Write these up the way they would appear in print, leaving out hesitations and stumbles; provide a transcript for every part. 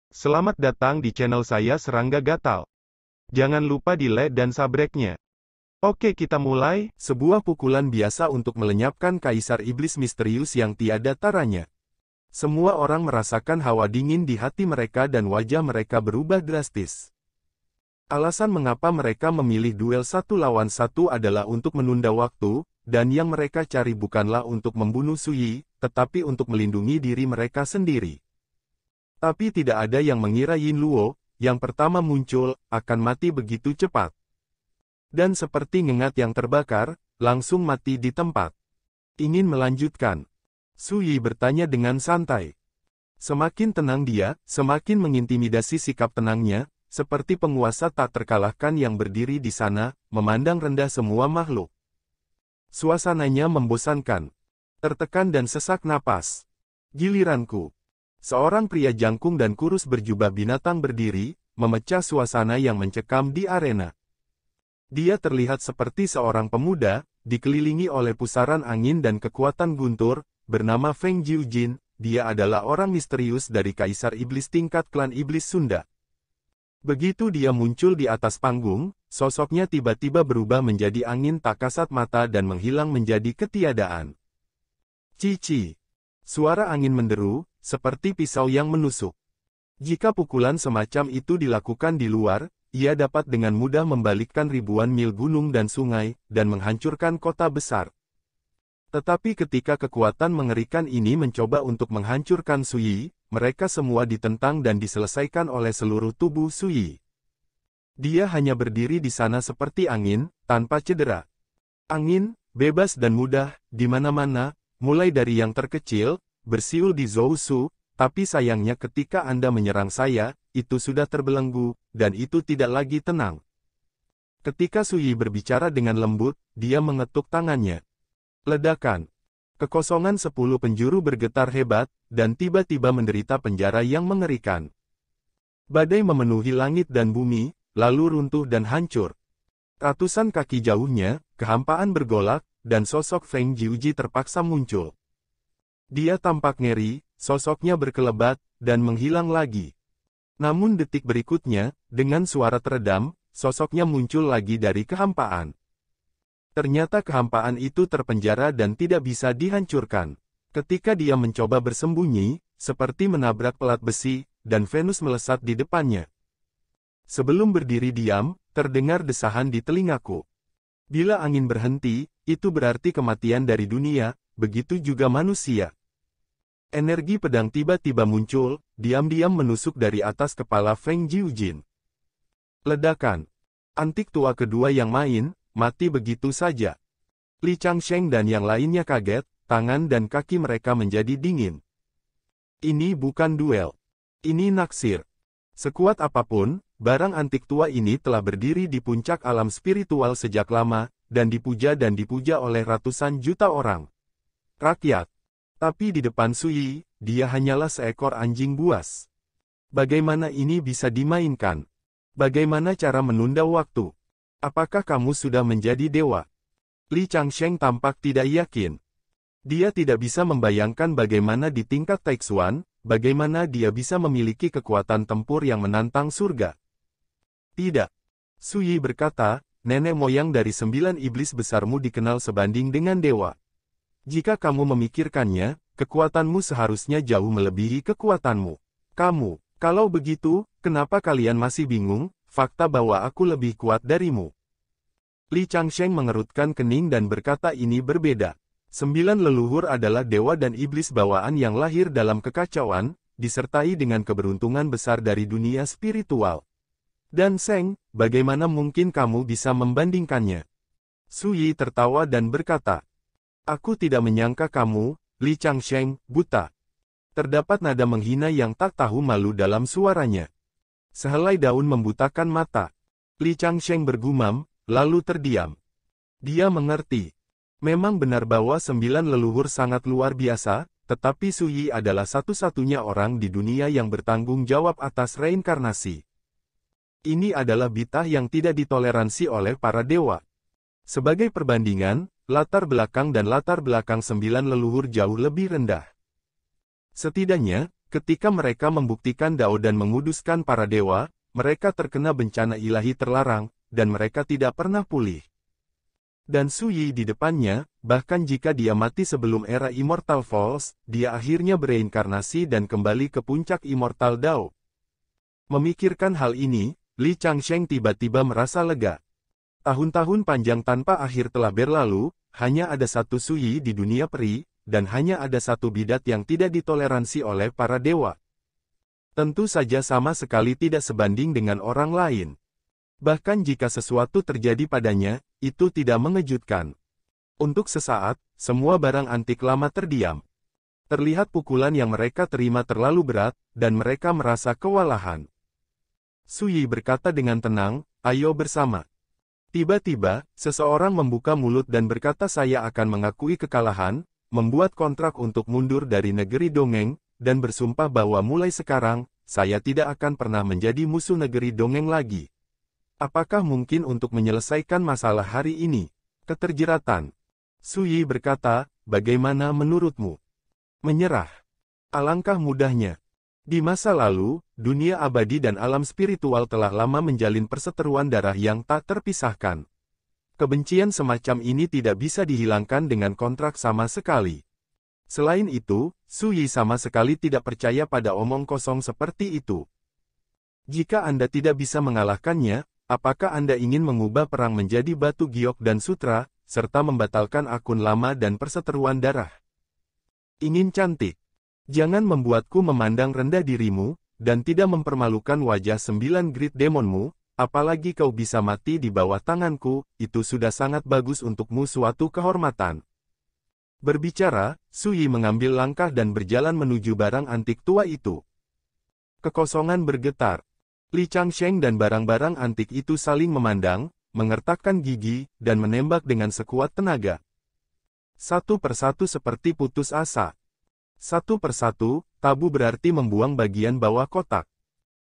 Selamat datang di channel saya Serangga Gatal. Jangan lupa di like dan subscribe-nya. Oke, kita mulai. Sebuah pukulan biasa untuk melenyapkan kaisar iblis misterius yang tiada taranya. Semua orang merasakan hawa dingin di hati mereka dan wajah mereka berubah drastis. Alasan mengapa mereka memilih duel satu lawan satu adalah untuk menunda waktu, dan yang mereka cari bukanlah untuk membunuh Suyi, tetapi untuk melindungi diri mereka sendiri. Tapi tidak ada yang mengira Yin Luo, yang pertama muncul, akan mati begitu cepat. Dan seperti ngengat yang terbakar, langsung mati di tempat. Ingin melanjutkan? Suyi bertanya dengan santai. Semakin tenang dia, semakin mengintimidasi sikap tenangnya, seperti penguasa tak terkalahkan yang berdiri di sana, memandang rendah semua makhluk. Suasananya membosankan. Tertekan dan sesak napas. Giliranku. Seorang pria jangkung dan kurus berjubah binatang berdiri, memecah suasana yang mencekam di arena. Dia terlihat seperti seorang pemuda, dikelilingi oleh pusaran angin dan kekuatan guntur, bernama Feng Jiujin. Dia adalah orang misterius dari Kaisar Iblis tingkat klan Iblis Sunda. Begitu dia muncul di atas panggung, sosoknya tiba-tiba berubah menjadi angin tak kasat mata dan menghilang menjadi ketiadaan. Cici. Suara angin menderu, seperti pisau yang menusuk. Jika pukulan semacam itu dilakukan di luar, ia dapat dengan mudah membalikkan ribuan mil gunung dan sungai, dan menghancurkan kota besar. Tetapi ketika kekuatan mengerikan ini mencoba untuk menghancurkan Suyi, mereka semua ditentang dan diselesaikan oleh seluruh tubuh Suyi. Dia hanya berdiri di sana seperti angin, tanpa cedera. Angin, bebas dan mudah, di mana-mana, mulai dari yang terkecil, bersiul di Zhoushu, tapi sayangnya ketika Anda menyerang saya, itu sudah terbelenggu, dan itu tidak lagi tenang. Ketika Suyi berbicara dengan lembut, dia mengetuk tangannya. Ledakan. Kekosongan 10 penjuru bergetar hebat, dan tiba-tiba menderita penjara yang mengerikan. Badai memenuhi langit dan bumi, lalu runtuh dan hancur. Ratusan kaki jauhnya, kehampaan bergolak, dan sosok Feng Jiuji terpaksa muncul. Dia tampak ngeri, sosoknya berkelebat, dan menghilang lagi. Namun detik berikutnya, dengan suara teredam, sosoknya muncul lagi dari kehampaan. Ternyata kehampaan itu terpenjara dan tidak bisa dihancurkan. Ketika dia mencoba bersembunyi, seperti menabrak pelat besi, dan Venus melesat di depannya. Sebelum berdiri diam, terdengar desahan di telingaku. Bila angin berhenti, itu berarti kematian dari dunia, begitu juga manusia. Energi pedang tiba-tiba muncul, diam-diam menusuk dari atas kepala Feng Jiujin. Ledakan. Antik tua kedua yang main, mati begitu saja. Li Changsheng dan yang lainnya kaget, tangan dan kaki mereka menjadi dingin. Ini bukan duel. Ini naksir. Sekuat apapun, barang antik tua ini telah berdiri di puncak alam spiritual sejak lama, dan dipuja oleh ratusan juta orang. Rakyat. Tapi di depan Suyi, dia hanyalah seekor anjing buas. Bagaimana ini bisa dimainkan? Bagaimana cara menunda waktu? Apakah kamu sudah menjadi dewa? Li Changsheng tampak tidak yakin. Dia tidak bisa membayangkan bagaimana di tingkat Taixuan, bagaimana dia bisa memiliki kekuatan tempur yang menantang surga. Tidak. Suyi berkata, nenek moyang dari 9 iblis besarmu dikenal sebanding dengan dewa. Jika kamu memikirkannya, kekuatanmu seharusnya jauh melebihi kekuatanmu. Kalau begitu, kenapa kalian masih bingung, fakta bahwa aku lebih kuat darimu? Li Changsheng mengerutkan kening dan berkata ini berbeda. 9 leluhur adalah dewa dan iblis bawaan yang lahir dalam kekacauan, disertai dengan keberuntungan besar dari dunia spiritual. Dan Seng, bagaimana mungkin kamu bisa membandingkannya? Suyi tertawa dan berkata, aku tidak menyangka kamu, Li Changsheng, buta. Terdapat nada menghina yang tak tahu malu dalam suaranya. Sehelai daun membutakan mata. Li Changsheng bergumam, lalu terdiam. Dia mengerti. Memang benar bahwa 9 leluhur sangat luar biasa, tetapi Suyi adalah satu-satunya orang di dunia yang bertanggung jawab atas reinkarnasi. Ini adalah bitah yang tidak ditoleransi oleh para dewa. Sebagai perbandingan, latar belakang dan latar belakang 9 leluhur jauh lebih rendah. Setidaknya, Ketika mereka membuktikan Dao dan menguduskan para dewa, mereka terkena bencana ilahi terlarang, dan mereka tidak pernah pulih. Dan Su Yi di depannya, bahkan jika dia mati sebelum era Immortal Falls, dia akhirnya bereinkarnasi dan kembali ke puncak Immortal Dao. Memikirkan hal ini, Li Changsheng tiba-tiba merasa lega. Tahun-tahun panjang tanpa akhir telah berlalu, hanya ada satu Su Yi di dunia peri, dan hanya ada satu bidat yang tidak ditoleransi oleh para dewa. Tentu saja sama sekali tidak sebanding dengan orang lain. Bahkan jika sesuatu terjadi padanya, itu tidak mengejutkan. Untuk sesaat, semua barang antik lama terdiam. Terlihat pukulan yang mereka terima terlalu berat, dan mereka merasa kewalahan. Su Yi berkata dengan tenang, "Ayo bersama." Tiba-tiba, seseorang membuka mulut dan berkata, "Saya akan mengakui kekalahan, membuat kontrak untuk mundur dari negeri dongeng, dan bersumpah bahwa mulai sekarang, saya tidak akan pernah menjadi musuh negeri dongeng lagi." Apakah mungkin untuk menyelesaikan masalah hari ini? Keterjeratan. Su Yi berkata, "Bagaimana menurutmu? Menyerah? Alangkah mudahnya." Di masa lalu, dunia abadi dan alam spiritual telah lama menjalin perseteruan darah yang tak terpisahkan. Kebencian semacam ini tidak bisa dihilangkan dengan kontrak sama sekali. Selain itu, Su Yi sama sekali tidak percaya pada omong kosong seperti itu. Jika Anda tidak bisa mengalahkannya, apakah Anda ingin mengubah perang menjadi batu giok dan sutra, serta membatalkan akun lama dan perseteruan darah? Ingin cantik? Jangan membuatku memandang rendah dirimu, dan tidak mempermalukan wajah 9 Great Demonmu, apalagi kau bisa mati di bawah tanganku, itu sudah sangat bagus untukmu suatu kehormatan. Berbicara, Su Yi mengambil langkah dan berjalan menuju barang antik tua itu. Kekosongan bergetar. Li Changsheng dan barang-barang antik itu saling memandang, mengertakkan gigi, dan menembak dengan sekuat tenaga. Satu persatu seperti putus asa. Satu persatu, tabu berarti membuang bagian bawah kotak.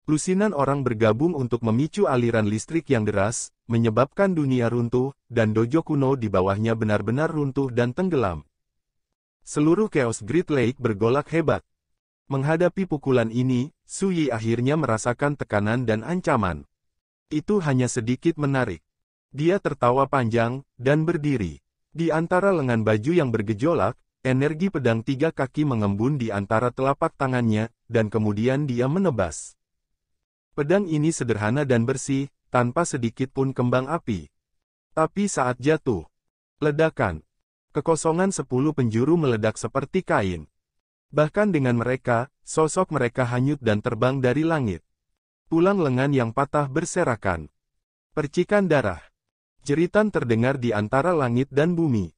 Lusinan orang bergabung untuk memicu aliran listrik yang deras, menyebabkan dunia runtuh, dan dojo kuno di bawahnya benar-benar runtuh dan tenggelam. Seluruh Chaos Great Lake bergolak hebat. Menghadapi pukulan ini, Su Yi akhirnya merasakan tekanan dan ancaman. Itu hanya sedikit menarik. Dia tertawa panjang, dan berdiri. Di antara lengan baju yang bergejolak, energi pedang 3 kaki mengembun di antara telapak tangannya, dan kemudian dia menebas. Pedang ini sederhana dan bersih, tanpa sedikit pun kembang api. Tapi saat jatuh, ledakan. Kekosongan 10 penjuru meledak seperti kain. Bahkan dengan mereka, sosok mereka hanyut dan terbang dari langit. Tulang lengan yang patah berserakan. Percikan darah. Jeritan terdengar di antara langit dan bumi.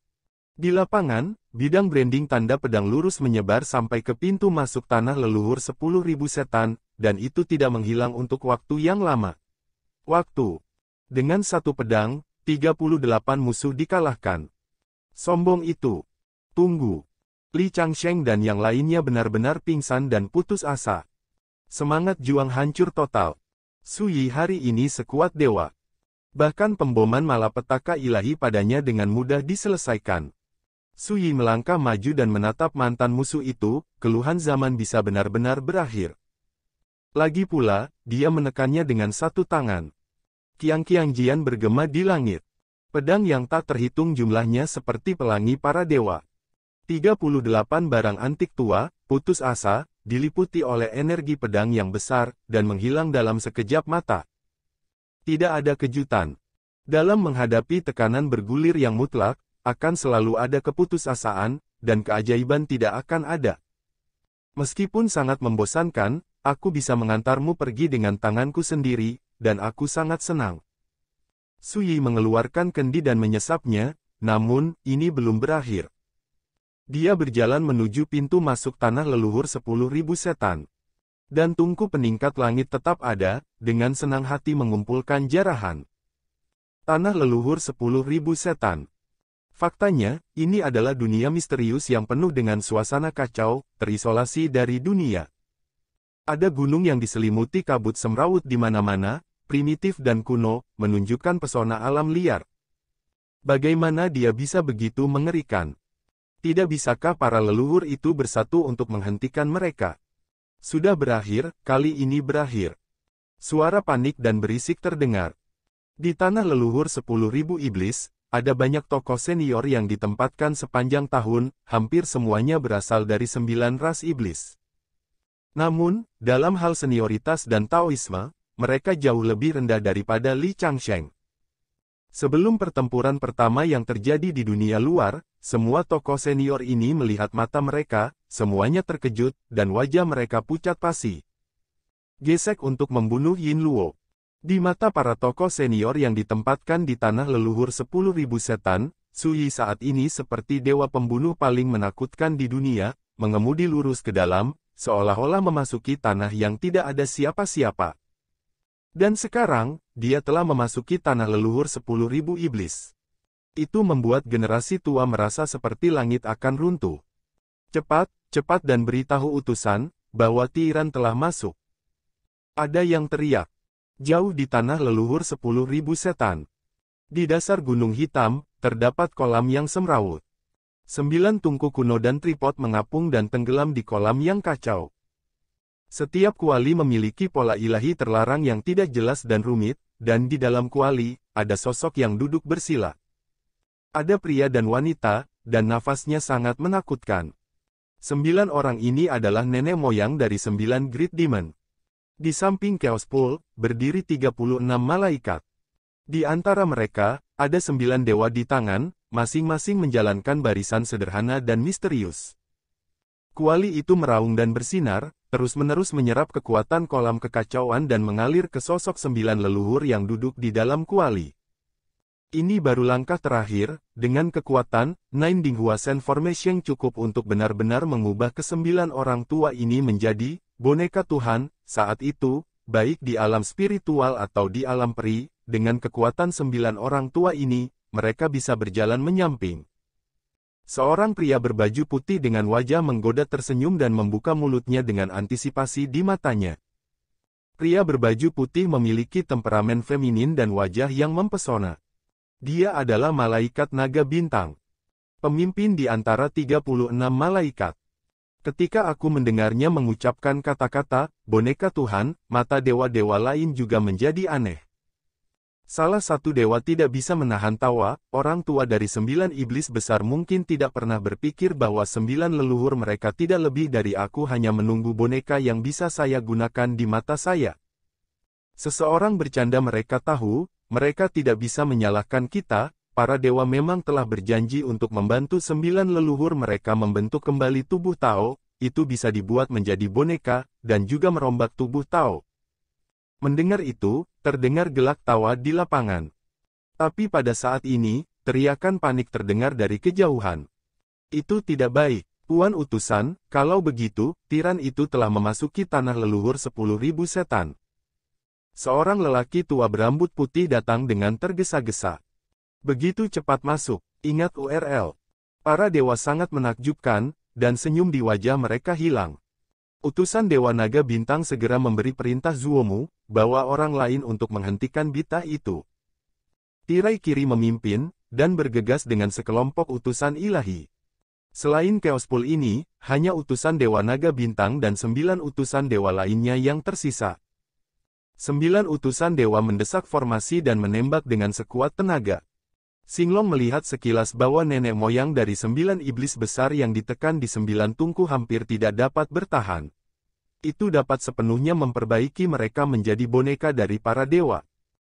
Di lapangan, bidang branding tanda pedang lurus menyebar sampai ke pintu masuk tanah leluhur 10.000 setan, dan itu tidak menghilang untuk waktu yang lama. Waktu. Dengan satu pedang, 38 musuh dikalahkan. Sombong itu. Tunggu. Li Changsheng dan yang lainnya benar-benar pingsan dan putus asa. Semangat juang hancur total. Su Yi hari ini sekuat dewa. Bahkan pemboman malapetaka ilahi padanya dengan mudah diselesaikan. Su Yi melangkah maju dan menatap mantan musuh itu, keluhan zaman bisa benar-benar berakhir. Lagi pula, dia menekannya dengan satu tangan. Kiang-kiang Jian bergema di langit. Pedang yang tak terhitung jumlahnya seperti pelangi para dewa. 38 barang antik tua, putus asa, diliputi oleh energi pedang yang besar, dan menghilang dalam sekejap mata. Tidak ada kejutan. Dalam menghadapi tekanan bergulir yang mutlak, akan selalu ada keputusasaan, dan keajaiban tidak akan ada. Meskipun sangat membosankan, aku bisa mengantarmu pergi dengan tanganku sendiri, dan aku sangat senang. Su Yi mengeluarkan kendi dan menyesapnya, namun, ini belum berakhir. Dia berjalan menuju pintu masuk tanah leluhur 10.000 setan. Dan tungku peningkat langit tetap ada, dengan senang hati mengumpulkan jarahan. Tanah leluhur 10.000 setan. Faktanya, ini adalah dunia misterius yang penuh dengan suasana kacau, terisolasi dari dunia. Ada gunung yang diselimuti kabut semrawut di mana-mana, primitif dan kuno, menunjukkan pesona alam liar. Bagaimana dia bisa begitu mengerikan? Tidak bisakah para leluhur itu bersatu untuk menghentikan mereka? Sudah berakhir, kali ini berakhir. Suara panik dan berisik terdengar. Di tanah leluhur 10.000 iblis, ada banyak tokoh senior yang ditempatkan sepanjang tahun, hampir semuanya berasal dari 9 ras iblis. Namun, dalam hal senioritas dan Taoisme, mereka jauh lebih rendah daripada Li Changsheng. Sebelum pertempuran pertama yang terjadi di dunia luar, semua tokoh senior ini melihat mata mereka, semuanya terkejut, dan wajah mereka pucat pasi. Gesek untuk membunuh Yin Luo. Di mata para tokoh senior yang ditempatkan di tanah leluhur 10.000 setan, Su Yi saat ini seperti dewa pembunuh paling menakutkan di dunia, mengemudi lurus ke dalam, seolah-olah memasuki tanah yang tidak ada siapa-siapa. Dan sekarang, dia telah memasuki tanah leluhur 10.000 iblis. Itu membuat generasi tua merasa seperti langit akan runtuh. Cepat, cepat dan beritahu utusan, bahwa Tiran telah masuk. Ada yang teriak. Jauh di tanah leluhur 10.000 setan. Di dasar gunung hitam, terdapat kolam yang semrawut. 9 tungku kuno dan tripod mengapung dan tenggelam di kolam yang kacau. Setiap kuali memiliki pola ilahi terlarang yang tidak jelas dan rumit, dan di dalam kuali, ada sosok yang duduk bersila. Ada pria dan wanita, dan nafasnya sangat menakutkan. 9 orang ini adalah nenek moyang dari 9 Great Demon. Di samping Chaos Pool, berdiri 36 malaikat. Di antara mereka, ada 9 dewa di tangan, masing-masing menjalankan barisan sederhana dan misterius. Kuali itu meraung dan bersinar, terus-menerus menyerap kekuatan kolam kekacauan dan mengalir ke sosok 9 leluhur yang duduk di dalam kuali. Ini baru langkah terakhir, dengan kekuatan, Nine Dinghuasen Formation cukup untuk benar-benar mengubah ke-9 orang tua ini menjadi boneka Tuhan. Saat itu, baik di alam spiritual atau di alam peri, dengan kekuatan 9 orang tua ini, mereka bisa berjalan menyamping. Seorang pria berbaju putih dengan wajah menggoda tersenyum dan membuka mulutnya dengan antisipasi di matanya. Pria berbaju putih memiliki temperamen feminin dan wajah yang mempesona. Dia adalah malaikat naga bintang. Pemimpin di antara 36 malaikat. Ketika aku mendengarnya mengucapkan kata-kata, boneka Tuhan, mata dewa-dewa lain juga menjadi aneh. Salah satu dewa tidak bisa menahan tawa, orang tua dari 9 iblis besar mungkin tidak pernah berpikir bahwa 9 leluhur mereka tidak lebih dari aku hanya menunggu boneka yang bisa saya gunakan di mata saya. Seseorang bercanda mereka tahu, mereka tidak bisa menyalahkan kita, para dewa memang telah berjanji untuk membantu 9 leluhur mereka membentuk kembali tubuh Tao, itu bisa dibuat menjadi boneka, dan juga merombak tubuh Tao. Mendengar itu, terdengar gelak tawa di lapangan. Tapi pada saat ini, teriakan panik terdengar dari kejauhan. Itu tidak baik, Tuan Utusan, kalau begitu, tiran itu telah memasuki tanah leluhur 10.000 setan. Seorang lelaki tua berambut putih datang dengan tergesa-gesa. Begitu cepat masuk, ingat URL. Para dewa sangat menakjubkan, dan senyum di wajah mereka hilang. Utusan Dewa Naga Bintang segera memberi perintah Zuomu, bawa orang lain untuk menghentikan bita itu. Tirai kiri memimpin, dan bergegas dengan sekelompok utusan ilahi. Selain Chaos Pool ini, hanya utusan Dewa Naga Bintang dan 9 utusan dewa lainnya yang tersisa. 9 utusan dewa mendesak formasi dan menembak dengan sekuat tenaga. Singlong melihat sekilas bahwa nenek moyang dari 9 iblis besar yang ditekan di 9 tungku hampir tidak dapat bertahan. Itu dapat sepenuhnya memperbaiki mereka menjadi boneka dari para dewa.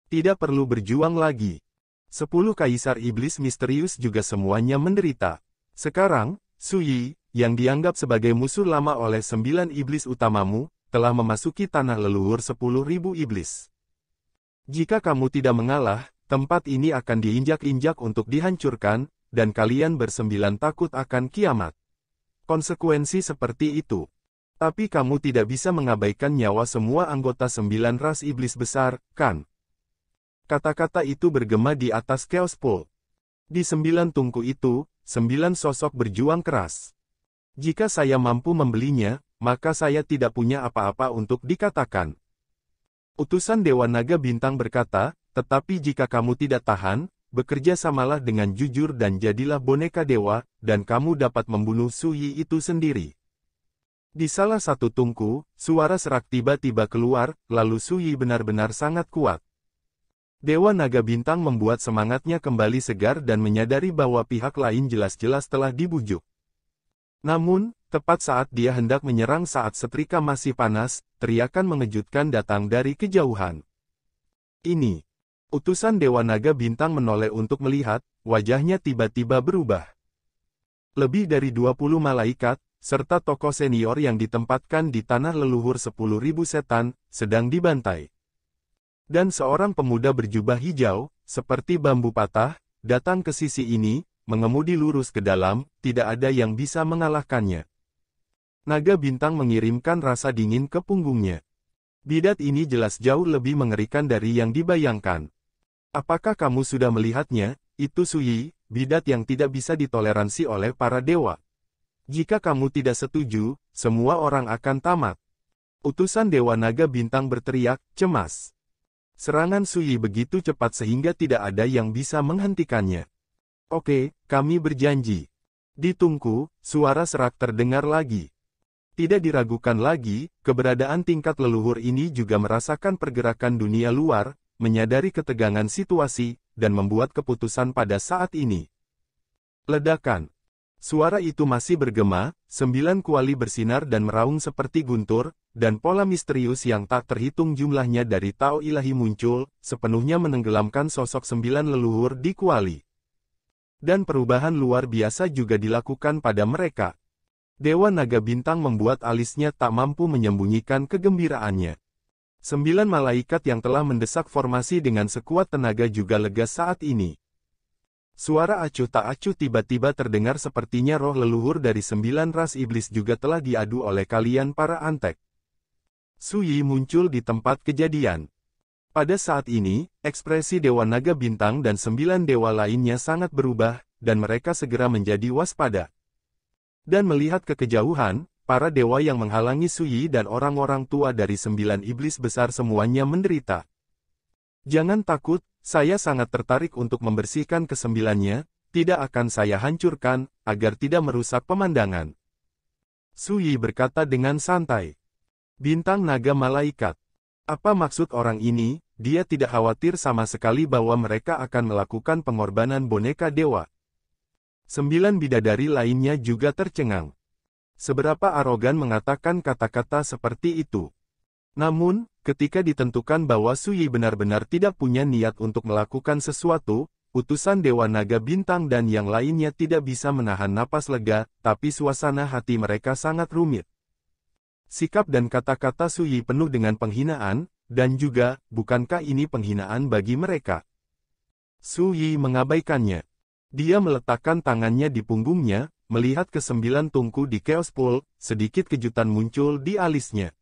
Tidak perlu berjuang lagi. 10 kaisar iblis misterius juga semuanya menderita. Sekarang, Su Yi, yang dianggap sebagai musuh lama oleh 9 iblis utamamu, telah memasuki tanah leluhur 10.000 iblis. Jika kamu tidak mengalah, tempat ini akan diinjak-injak untuk dihancurkan, dan kalian bersembilan takut akan kiamat. Konsekuensi seperti itu. Tapi kamu tidak bisa mengabaikan nyawa semua anggota 9 ras iblis besar, kan? Kata-kata itu bergema di atas Chaos Pool. Di 9 tungku itu, 9 sosok berjuang keras. Jika saya mampu membelinya, maka saya tidak punya apa-apa untuk dikatakan. Utusan Dewa Naga Bintang berkata, tetapi jika kamu tidak tahan, bekerja samalah dengan jujur dan jadilah boneka dewa, dan kamu dapat membunuh Su Yi itu sendiri. Di salah satu tungku, suara serak tiba-tiba keluar, lalu Suyi benar-benar sangat kuat. Dewa Naga Bintang membuat semangatnya kembali segar dan menyadari bahwa pihak lain jelas-jelas telah dibujuk. Namun, tepat saat dia hendak menyerang saat setrika masih panas, teriakan mengejutkan datang dari kejauhan. Ini. Utusan Dewa Naga Bintang menoleh untuk melihat, wajahnya tiba-tiba berubah. Lebih dari 20 malaikat, serta tokoh senior yang ditempatkan di tanah leluhur 10.000 setan, sedang dibantai. Dan seorang pemuda berjubah hijau, seperti bambu patah, datang ke sisi ini, mengemudi lurus ke dalam, tidak ada yang bisa mengalahkannya. Naga Bintang mengirimkan rasa dingin ke punggungnya. Bidat ini jelas jauh lebih mengerikan dari yang dibayangkan. Apakah kamu sudah melihatnya? Itu Suyi, bidat yang tidak bisa ditoleransi oleh para dewa. Jika kamu tidak setuju, semua orang akan tamat. Utusan Dewa Naga Bintang berteriak, cemas. Serangan Suyi begitu cepat sehingga tidak ada yang bisa menghentikannya. Oke, kami berjanji. Di tungku, suara serak terdengar lagi. Tidak diragukan lagi, keberadaan tingkat leluhur ini juga merasakan pergerakan dunia luar, menyadari ketegangan situasi, dan membuat keputusan pada saat ini. Ledakan. Suara itu masih bergema, 9 kuali bersinar dan meraung seperti guntur, dan pola misterius yang tak terhitung jumlahnya dari Tao Ilahi muncul, sepenuhnya menenggelamkan sosok 9 leluhur di kuali. Dan perubahan luar biasa juga dilakukan pada mereka. Dewa Naga Bintang membuat alisnya tak mampu menyembunyikan kegembiraannya. 9 malaikat yang telah mendesak formasi dengan sekuat tenaga juga lega saat ini. Suara acuh tak acuh tiba-tiba terdengar sepertinya roh leluhur dari 9 ras iblis juga telah diadu oleh kalian para antek. Suyi muncul di tempat kejadian. Pada saat ini, ekspresi Dewa Naga Bintang dan 9 dewa lainnya sangat berubah, dan mereka segera menjadi waspada. Dan melihat ke kejauhan, para dewa yang menghalangi Suyi dan orang-orang tua dari 9 iblis besar semuanya menderita. Jangan takut, saya sangat tertarik untuk membersihkan kesembilannya, tidak akan saya hancurkan, agar tidak merusak pemandangan. Suyi berkata dengan santai. Bintang Naga Malaikat. Apa maksud orang ini? Dia tidak khawatir sama sekali bahwa mereka akan melakukan pengorbanan boneka dewa. 9 bidadari lainnya juga tercengang. Seberapa arogan mengatakan kata-kata seperti itu. Namun, ketika ditentukan bahwa Suyi benar-benar tidak punya niat untuk melakukan sesuatu, utusan Dewa Naga Bintang dan yang lainnya tidak bisa menahan napas lega, tapi suasana hati mereka sangat rumit. Sikap dan kata-kata Suyi penuh dengan penghinaan, dan juga, bukankah ini penghinaan bagi mereka? Suyi mengabaikannya. Dia meletakkan tangannya di punggungnya, melihat ke 9 tungku di Chaos Pool, sedikit kejutan muncul di alisnya.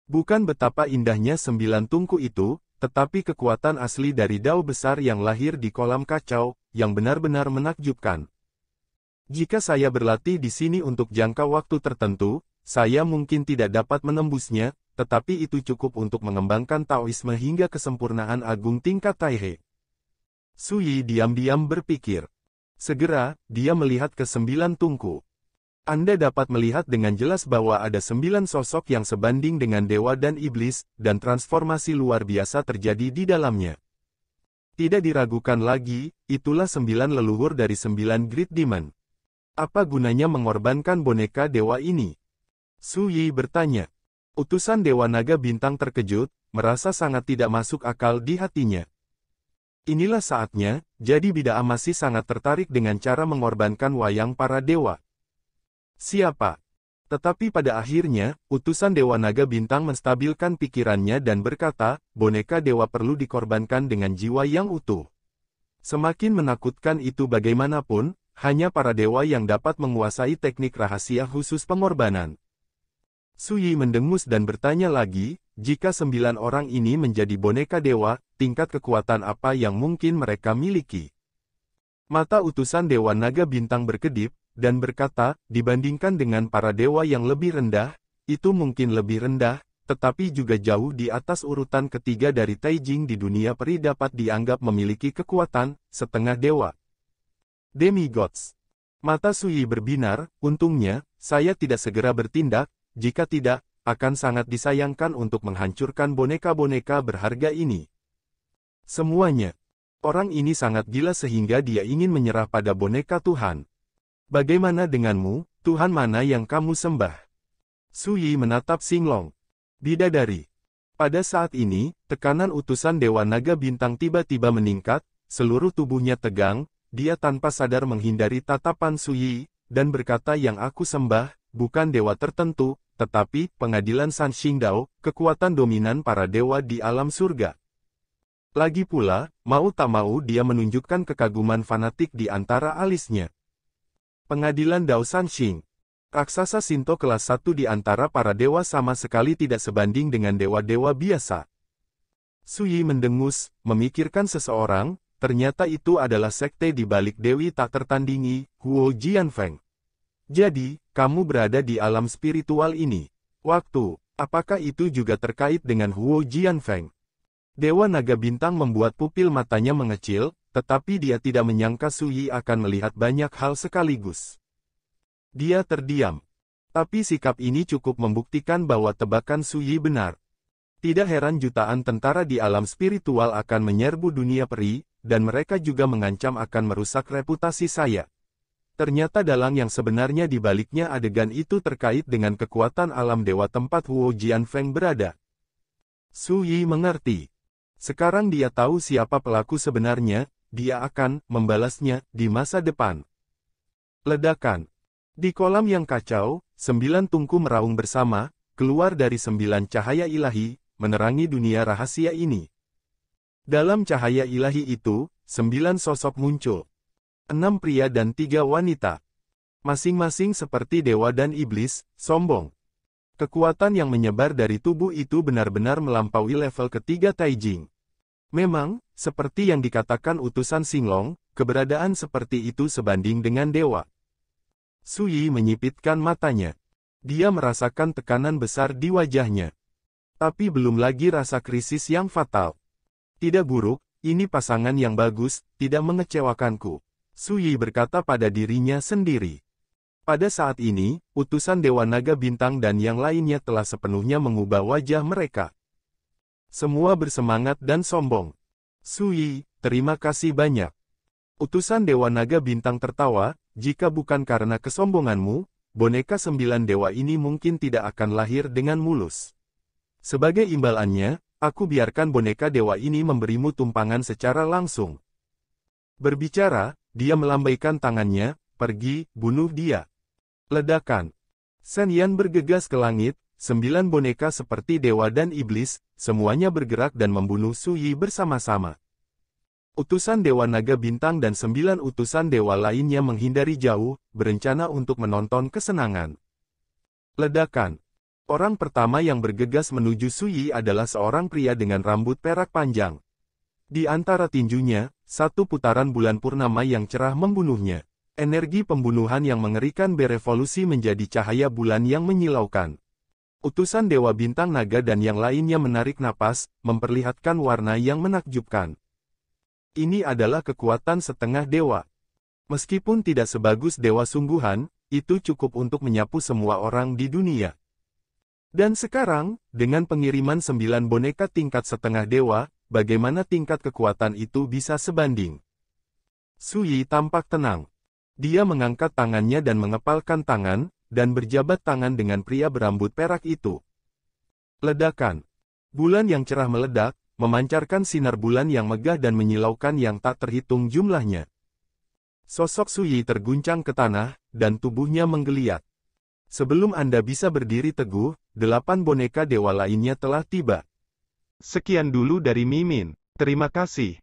Bukan betapa indahnya 9 tungku itu, tetapi kekuatan asli dari Dao besar yang lahir di kolam kacau, yang benar-benar menakjubkan. Jika saya berlatih di sini untuk jangka waktu tertentu, saya mungkin tidak dapat menembusnya, tetapi itu cukup untuk mengembangkan Taoisme hingga kesempurnaan agung tingkat Taihe. Suyi diam-diam berpikir. Segera, dia melihat ke 9 tungku. Anda dapat melihat dengan jelas bahwa ada 9 sosok yang sebanding dengan dewa dan iblis, dan transformasi luar biasa terjadi di dalamnya. Tidak diragukan lagi, itulah 9 leluhur dari 9 Great Demon. Apa gunanya mengorbankan boneka dewa ini? Suyi bertanya. Utusan Dewa Naga Bintang terkejut, merasa sangat tidak masuk akal di hatinya. Inilah saatnya, jadi Bid'ah masih sangat tertarik dengan cara mengorbankan wayang para dewa. Siapa? Tetapi pada akhirnya, utusan Dewa Naga Bintang menstabilkan pikirannya dan berkata, boneka dewa perlu dikorbankan dengan jiwa yang utuh. Semakin menakutkan itu bagaimanapun, hanya para dewa yang dapat menguasai teknik rahasia khusus pengorbanan. Suyi mendengus dan bertanya lagi, jika 9 orang ini menjadi boneka dewa, tingkat kekuatan apa yang mungkin mereka miliki? Mata utusan Dewa Naga Bintang berkedip, dan berkata, dibandingkan dengan para dewa yang lebih rendah, itu mungkin lebih rendah, tetapi juga jauh di atas urutan ketiga dari Taijing di dunia peri dapat dianggap memiliki kekuatan, setengah dewa. Demigods. Mata Suyi berbinar, untungnya, saya tidak segera bertindak, jika tidak, akan sangat disayangkan untuk menghancurkan boneka-boneka berharga ini. Semuanya. Orang ini sangat gila sehingga dia ingin menyerah pada boneka Tuhan. Bagaimana denganmu, Tuhan mana yang kamu sembah? Su Yi menatap Xinglong. Bidadari. Pada saat ini, tekanan utusan Dewa Naga Bintang tiba-tiba meningkat, seluruh tubuhnya tegang, dia tanpa sadar menghindari tatapan Su Yi, dan berkata yang aku sembah, bukan dewa tertentu, tetapi pengadilan San Xingdao, kekuatan dominan para dewa di alam surga. Lagi pula, mau tak mau dia menunjukkan kekaguman fanatik di antara alisnya. Pengadilan Dao Sanxing. Raksasa Shinto kelas 1 di antara para dewa sama sekali tidak sebanding dengan dewa-dewa biasa. Su Yi mendengus, memikirkan seseorang, ternyata itu adalah sekte di balik Dewi tak tertandingi, Huo Jianfeng. Jadi, kamu berada di alam spiritual ini. Waktu, apakah itu juga terkait dengan Huo Jianfeng? Dewa Naga Bintang membuat pupil matanya mengecil, tetapi dia tidak menyangka Su Yi akan melihat banyak hal sekaligus. Dia terdiam. Tapi sikap ini cukup membuktikan bahwa tebakan Su Yi benar. Tidak heran jutaan tentara di alam spiritual akan menyerbu dunia peri, dan mereka juga mengancam akan merusak reputasi saya. Ternyata dalang yang sebenarnya di baliknya adegan itu terkait dengan kekuatan alam dewa tempat Huo Jianfeng berada. Su Yi mengerti. Sekarang dia tahu siapa pelaku sebenarnya, dia akan membalasnya di masa depan. Ledakan. Di kolam yang kacau, 9 tungku meraung bersama, keluar dari 9 cahaya ilahi, menerangi dunia rahasia ini. Dalam cahaya ilahi itu, 9 sosok muncul. 6 pria dan 3 wanita. Masing-masing seperti dewa dan iblis, sombong. Kekuatan yang menyebar dari tubuh itu benar-benar melampaui level ketiga Taijing. Memang, seperti yang dikatakan utusan Xinglong, keberadaan seperti itu sebanding dengan dewa. Su Yi menyipitkan matanya. Dia merasakan tekanan besar di wajahnya. Tapi belum lagi rasa krisis yang fatal. Tidak buruk, ini pasangan yang bagus, tidak mengecewakanku. Su Yi berkata pada dirinya sendiri. Pada saat ini, utusan Dewa Naga Bintang dan yang lainnya telah sepenuhnya mengubah wajah mereka. Semua bersemangat dan sombong. Su Yi, terima kasih banyak. Utusan Dewa Naga Bintang tertawa, jika bukan karena kesombonganmu, boneka 9 dewa ini mungkin tidak akan lahir dengan mulus. Sebagai imbalannya, aku biarkan boneka dewa ini memberimu tumpangan secara langsung. Berbicara, dia melambaikan tangannya, pergi, bunuh dia. Ledakan. Shen Yan bergegas ke langit, 9 boneka seperti dewa dan iblis, semuanya bergerak dan membunuh Su Yi bersama-sama. Utusan Dewa Naga Bintang dan 9 utusan dewa lainnya menghindari jauh, berencana untuk menonton kesenangan. Ledakan. Orang pertama yang bergegas menuju Su Yi adalah seorang pria dengan rambut perak panjang. Di antara tinjunya, satu putaran bulan purnama yang cerah membunuhnya. Energi pembunuhan yang mengerikan berevolusi menjadi cahaya bulan yang menyilaukan. Utusan Dewa Bintang Naga dan yang lainnya menarik napas, memperlihatkan warna yang menakjubkan. Ini adalah kekuatan setengah dewa. Meskipun tidak sebagus dewa sungguhan, itu cukup untuk menyapu semua orang di dunia. Dan sekarang, dengan pengiriman 9 boneka tingkat setengah dewa, bagaimana tingkat kekuatan itu bisa sebanding? Su Yi tampak tenang. Dia mengangkat tangannya dan mengepalkan tangan, dan berjabat tangan dengan pria berambut perak itu. Ledakan. Bulan yang cerah meledak, memancarkan sinar bulan yang megah dan menyilaukan yang tak terhitung jumlahnya. Sosok Su Yi terguncang ke tanah, dan tubuhnya menggeliat. Sebelum Anda bisa berdiri teguh, 8 boneka dewa lainnya telah tiba. Sekian dulu dari Mimin. Terima kasih.